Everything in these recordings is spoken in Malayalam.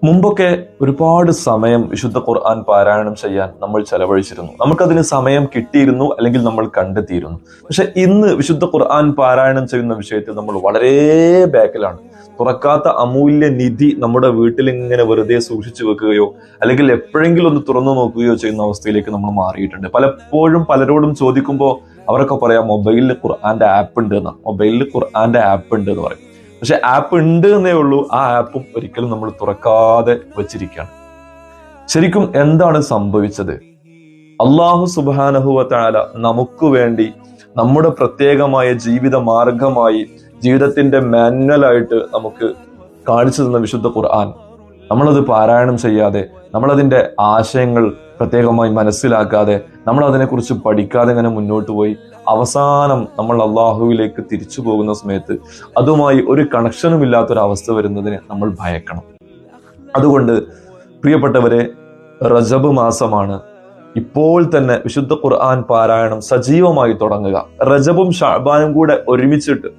മുമ്പൊക്കെ ഒരുപാട് സമയം വിശുദ്ധ ഖുർആൻ പാരായണം ചെയ്യാൻ നമ്മൾ ചെലവഴിച്ചിരുന്നു. നമുക്കതിന് സമയം കിട്ടിയിരുന്നു, അല്ലെങ്കിൽ നമ്മൾ കണ്ടെത്തിയിരുന്നു. പക്ഷെ ഇന്ന് വിശുദ്ധ ഖുർആൻ പാരായണം ചെയ്യുന്ന വിഷയത്തിൽ നമ്മൾ വളരെ ബാക്കിലാണ്. തുറക്കാത്ത അമൂല്യ നിധി നമ്മുടെ വീട്ടിൽ ഇങ്ങനെ വെറുതെ സൂക്ഷിച്ചു വെക്കുകയോ അല്ലെങ്കിൽ എപ്പോഴെങ്കിലും ഒന്ന് തുറന്നു നോക്കുകയോ ചെയ്യുന്ന അവസ്ഥയിലേക്ക് നമ്മൾ മാറിയിട്ടുണ്ട്. പലപ്പോഴും പലരോടും ചോദിക്കുമ്പോൾ അവരൊക്കെ പറയാം മൊബൈലിൽ ഖുർആന്റെ ആപ്പ് ഉണ്ട് എന്ന്. മൊബൈലിൽ ഖുർആന്റെ ആപ്പ് ഉണ്ട് എന്ന് പറയും. പക്ഷെ ആപ്പ് ഉണ്ട് എന്നേ ഉള്ളൂ, ആ ആപ്പും ഒരിക്കലും നമ്മൾ തുറക്കാതെ വെച്ചിരിക്കുകയാണ്. ശരിക്കും എന്താണ് സംഭവിച്ചത്? അല്ലാഹു സുബ്ഹാനഹു വ തആല നമുക്ക് വേണ്ടി നമ്മുടെ പ്രത്യേകമായ ജീവിത മാർഗമായി, ജീവിതത്തിന്റെ മാനുവലായിട്ട് നമുക്ക് കാണിച്ചു തന്ന വിശുദ്ധ ഖുർആൻ നമ്മളത് പാരായണം ചെയ്യാതെ, നമ്മളതിന്റെ ആശയങ്ങൾ പ്രത്യേകമായി മനസ്സിലാക്കാതെ, നമ്മൾ അതിനെക്കുറിച്ച് പഠിക്കാതെ ഇങ്ങനെ മുന്നോട്ട് പോയി അവസാനം നമ്മൾ അള്ളാഹുവിലേക്ക് തിരിച്ചു പോകുന്ന സമയത്ത് അതുമായി ഒരു കണക്ഷനും ഇല്ലാത്തൊരവസ്ഥ വരുന്നതിന് നമ്മൾ ഭയക്കണം. അതുകൊണ്ട് പ്രിയപ്പെട്ടവരെ, റജബ് മാസമാണ്. ഇപ്പോൾ തന്നെ വിശുദ്ധ ഖുർആൻ പാരായണം സജീവമായി തുടങ്ങുക. റജബും ഷഅബാനും കൂടെ ഒരുമിച്ചിട്ട്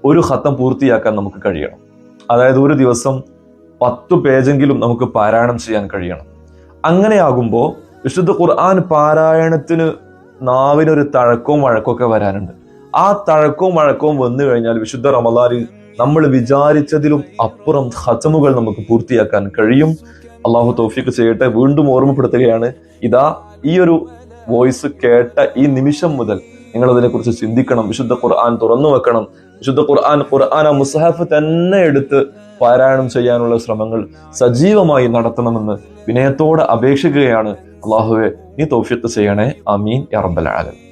ഒരു ഖത്തം പൂർത്തിയാക്കാൻ നമുക്ക് കഴിയണം. അതായത് ഒരു ദിവസം 10 പേജെങ്കിലും നമുക്ക് പാരായണം ചെയ്യാൻ കഴിയണം. അങ്ങനെയാകുമ്പോൾ വിശുദ്ധ ഖുർആൻ പാരായണത്തിന് നാവിനൊരു തഴക്കവും വഴക്കവും ഒക്കെ വരാനുണ്ട്. ആ തഴക്കവും വഴക്കവും വന്നു കഴിഞ്ഞാൽ വിശുദ്ധ റമദാനിൽ നമ്മൾ വിചാരിച്ചതിലും അപ്പുറം ഖതമുകൾ നമുക്ക് പൂർത്തിയാക്കാൻ കഴിയും. അള്ളാഹു തൗഫീഖ് ചെയ്യട്ടെ. വീണ്ടും ഓർമ്മപ്പെടുത്തുകയാണ്, ഇതാ ഈ ഒരു വോയിസ് കേട്ട ഈ നിമിഷം മുതൽ നിങ്ങൾ അതിനെക്കുറിച്ച് ചിന്തിക്കണം. വിശുദ്ധ ഖുർആൻ തുറന്നു വെക്കണം. വിശുദ്ധ ഖുർആൻ ആ മുസ്ഹഫ് തന്നെ എടുത്ത് പാരായണം ചെയ്യാനുള്ള ശ്രമങ്ങൾ സജീവമായി നടത്തണമെന്ന് വിനയത്തോടെ അപേക്ഷിക്കുകയാണ്. അള്ളാഹുവെ, നീ തൗഫീഖ് ചെയ്യണേ. ആമീൻ യാ റബ്ബൽ ആലമീൻ.